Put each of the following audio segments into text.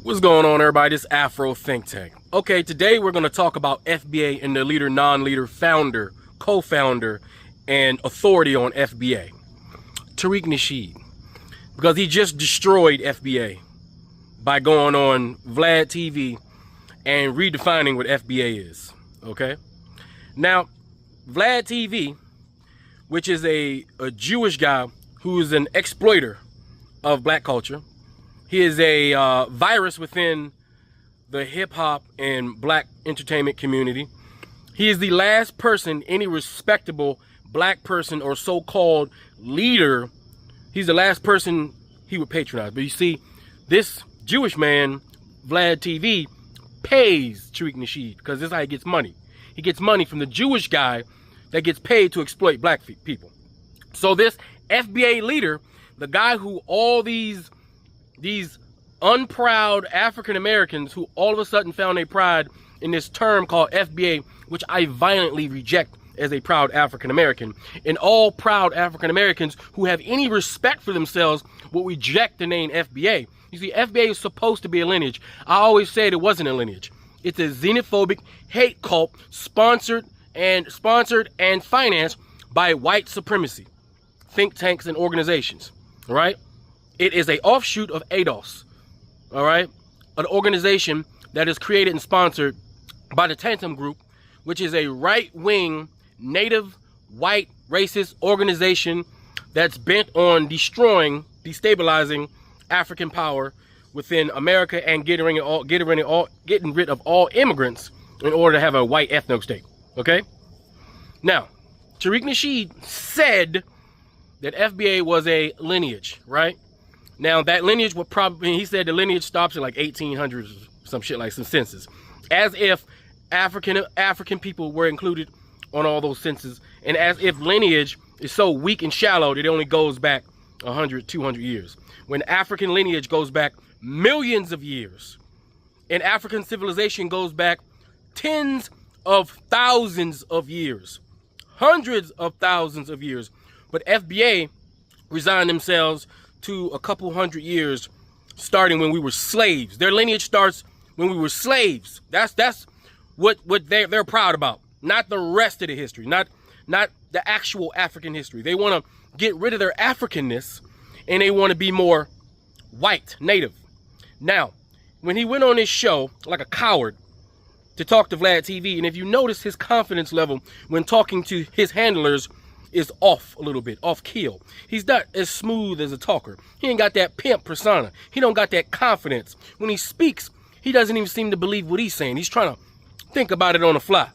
What's going on, everybody? This Afro Think Tank. Okay, today we're going to talk about FBA and the leader, non-leader, founder, co-founder, and authority on FBA, Tariq Nasheed, because he just destroyed FBA by going on vladTV and redefining what FBA is. Okay, now vladTV, which is a Jewish guy who is an exploiter of black culture. He is a virus within the hip-hop and black entertainment community. He is the last person, any respectable black person or so-called leader, he's the last person he would patronize. But you see, this Jewish man, vladTV, pays Tariq Nasheed because this is how he gets money. He gets money from the Jewish guy that gets paid to exploit black people. So this FBA leader, the guy who all these unproud African Americans who all of a sudden found a pride in this term called FBA, which I violently reject as a proud African American, and all proud African Americans who have any respect for themselves will reject the name FBA. You see, FBA is supposed to be a lineage. I always said it wasn't a lineage. It's a xenophobic hate cult sponsored and financed by white supremacy think tanks and organizations. All right. It is an offshoot of ADOS, all right? An organization that is created and sponsored by the Tantum Group, which is a right-wing, native, white, racist organization that's bent on destroying, destabilizing African power within America and getting rid of all immigrants in order to have a white ethno state, okay? Now, Tariq Nasheed said that FBA was a lineage, right? Now, that lineage would probably, he said the lineage stops at like 1800s, some shit like some census. As if African people were included on all those censuses. And as if lineage is so weak and shallow that it only goes back 100, 200 years. When African lineage goes back millions of years. And African civilization goes back tens of thousands of years. Hundreds of thousands of years. But FBA resigned themselves to a couple hundred years starting when we were slaves. Their lineage starts when we were slaves. That's what they're proud about. Not the rest of the history, not the actual African history. They want to get rid of their Africanness and they want to be more white, native. Now, when he went on his show like a coward to talk to vladTV, and if you notice his confidence level when talking to his handlers is off a little bit, off keel. He's not as smooth as a talker. He ain't got that pimp persona. He don't got that confidence. When he speaks, he doesn't even seem to believe what he's saying. He's trying to think about it on the fly.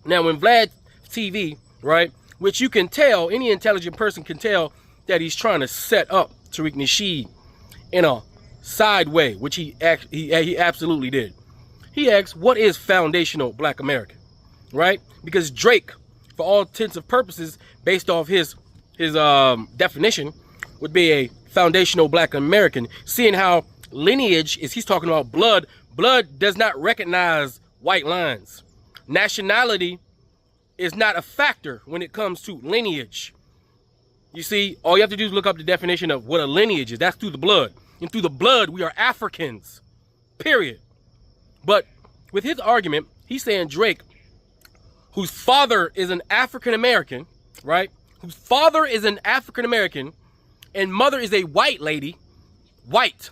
Now, when vladTV, right, which you can tell, any intelligent person can tell that he's trying to set up Tariq Nasheed in a side way, which he absolutely did. He asked, what is foundational black American, right? Because Drake, for all intents and purposes, based off his definition, would be a foundational black American. Seeing how lineage is, he's talking about blood. Blood does not recognize white lines. Nationality is not a factor when it comes to lineage. You see, all you have to do is look up the definition of what a lineage is. That's through the blood. And through the blood, we are Africans. Period. But with his argument, he's saying Drake, whose father is an African American, right? Whose father is an African American and mother is a white lady, white,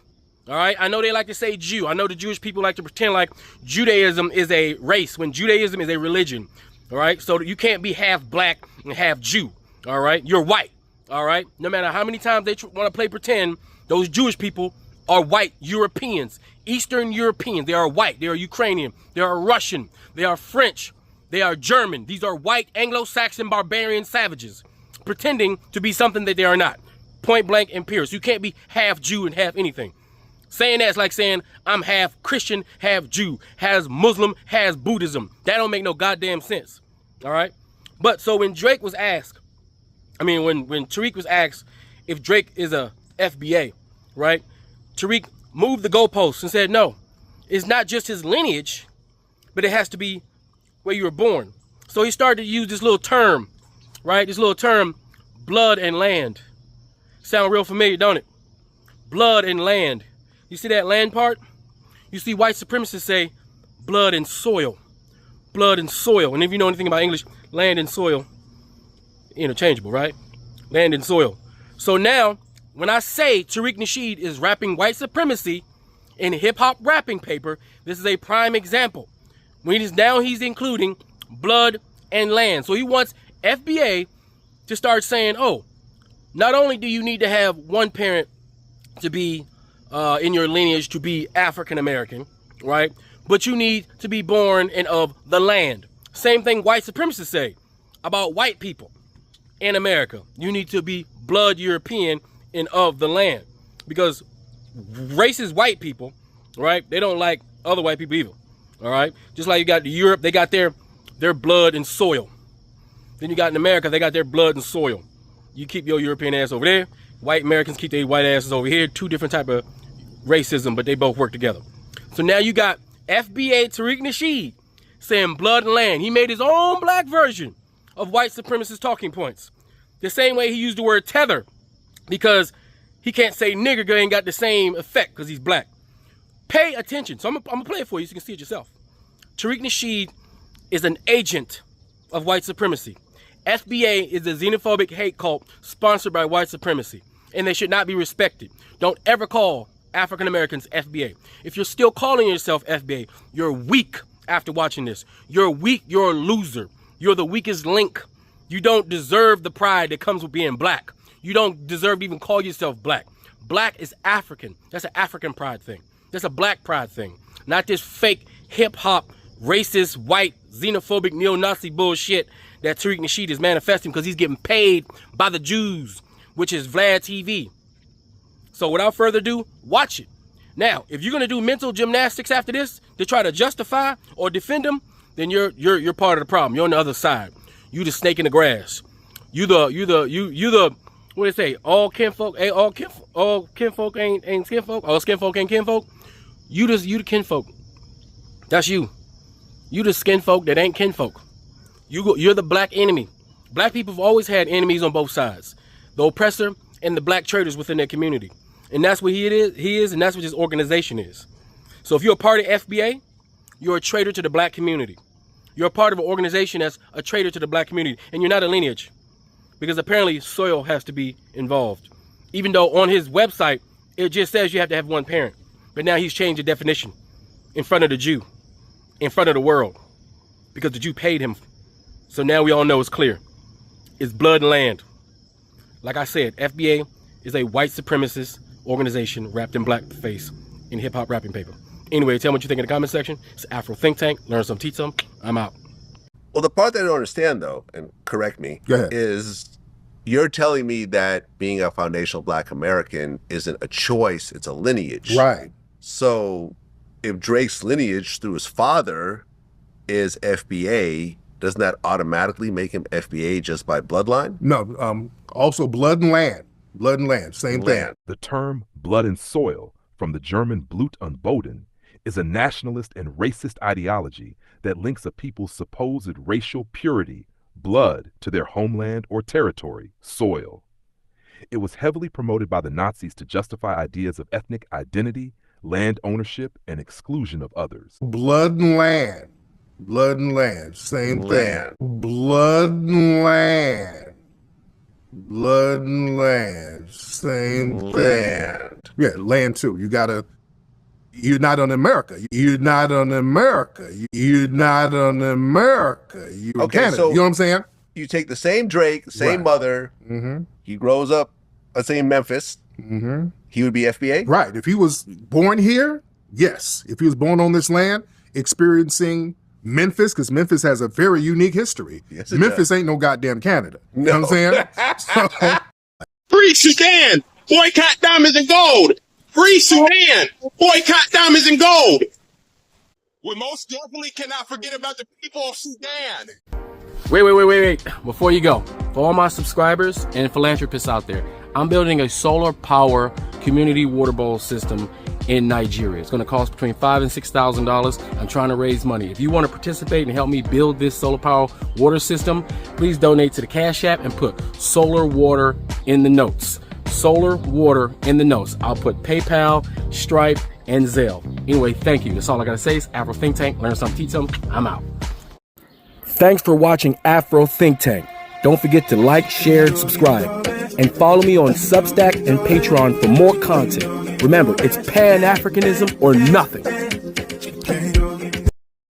all right? I know they like to say Jew. I know the Jewish people like to pretend like Judaism is a race when Judaism is a religion, all right? So you can't be half black and half Jew, all right? You're white, all right? No matter how many times they want to play pretend, those Jewish people are white Europeans, Eastern Europeans. They are white. They are Ukrainian. They are Russian. They are French. They are German. These are white Anglo-Saxon barbarian savages pretending to be something that they are not. Point blank and period. So you can't be half Jew and half anything. Saying that's like saying I'm half Christian, half Jew, has Muslim, has Buddhism. That don't make no goddamn sense. All right. But so when Drake was asked, when Tariq was asked if Drake is a FBA, right? Tariq moved the goalposts and said, no, it's not just his lineage, but it has to be where you were born. So he started to use this little term, right? This little term, blood and land. Sound real familiar, don't it? Blood and land. You see that land part? you see white supremacists say blood and soil. Blood and soil. And if you know anything about English, land and soil, interchangeable, right? Land and soil. So now, when I say Tariq Nasheed is rapping white supremacy in hip-hop rapping paper, this is a prime example. Now he's including blood and land. So he wants FBA to start saying, oh, not only do you need to have one parent to be in your lineage to be African American, right? But you need to be born and of the land. Same thing white supremacists say about white people in America. You need to be blood European and of the land. Because racist white people, right? They don't like other white people either. All right. Just like you got Europe, they got their blood and soil. Then you got in America, they got their blood and soil. You keep your European ass over there. White Americans keep their white asses over here. Two different type of racism, but they both work together. So now you got FBA Tariq Nasheed saying blood and land. He made his own black version of white supremacist talking points. The same way he used the word tether, because he can't say nigger because he ain't got the same effect because he's black. Pay attention. So I'm gonna play it for you so you can see it yourself. Tariq Nasheed is an agent of white supremacy. FBA is a xenophobic hate cult sponsored by white supremacy, and they should not be respected. Don't ever call African Americans FBA. If you're still calling yourself FBA, you're weak after watching this. You're weak, you're a loser. You're the weakest link. You don't deserve the pride that comes with being black. You don't deserve to even call yourself black. Black is African. That's an African pride thing. That's a black pride thing. Not this fake hip-hop, racist, white, xenophobic, neo-Nazi bullshit that Tariq Nasheed is manifesting because he's getting paid by the Jews, which is vladTV. So without further ado, watch it. Now, if you're going to do mental gymnastics after this to try to justify or defend him, then you're part of the problem. You're on the other side. You the snake in the grass. You the what do they say? All kinfolk ain't skinfolk. All skinfolk ain't kinfolk. You the kinfolk. That's you. You the skinfolk that ain't kinfolk. You're the black enemy. Black people have always had enemies on both sides. The oppressor and the black traitors within their community. And that's what he is, and that's what his organization is. So if you're a part of FBA, you're a traitor to the black community. You're a part of an organization that's a traitor to the black community, and you're not a lineage. Because apparently soil has to be involved. Even though on his website, it just says you have to have one parent. But now he's changed the definition in front of the Jew, in front of the world, because the Jew paid him. So now we all know it's clear. It's blood and land. Like I said, FBA is a white supremacist organization wrapped in blackface in hip-hop rapping paper. Anyway, tell me what you think in the comment section. It's Afro Think Tank. Learn some, teach some. I'm out. Well, the part that I don't understand, though, and correct me, is you're telling me that being a foundational black American isn't a choice, it's a lineage. Right. So if Drake's lineage through his father is FBA, doesn't that automatically make him FBA just by bloodline? No, also blood and land. Blood and land, same thing. The term blood and soil, from the German Blut und Boden, is a nationalist and racist ideology that links a people's supposed racial purity, blood, to their homeland or territory, soil. It was heavily promoted by the Nazis to justify ideas of ethnic identity, land ownership, and exclusion of others. Blood and land. Blood and land, same thing. Blood and land. Blood and land, same thing. Yeah, land too. You're not on America. You're not on America. You're not on America. You're okay, Canada. So you know what I'm saying? You take the same Drake, same mother. He grows up, let's say in Memphis. He would be FBA? Right. If he was born here, yes. If he was born on this land, experiencing Memphis, because Memphis has a very unique history. Yes, Memphis ain't no goddamn Canada. You know what I'm saying? Free Sudan! Boycott diamonds and gold! Free Sudan! Boycott diamonds and gold! We most definitely cannot forget about the people of Sudan! Wait. Before you go, for all my subscribers and philanthropists out there, I'm building a solar power community water bowl system in Nigeria. It's going to cost between $5,000 and $6,000. I'm trying to raise money. If you want to participate and help me build this solar power water system, please donate to the Cash App and put solar water in the notes. Solar water in the notes. I'll put PayPal, Stripe, and Zelle. Anyway, thank you. That's all I gotta say. It's Afro Think Tank. Learn something, teach something. I'm out. Thanks for watching Afro Think Tank. Don't forget to like, share, and subscribe. And follow me on Substack and Patreon for more content. Remember, it's Pan-Africanism or nothing.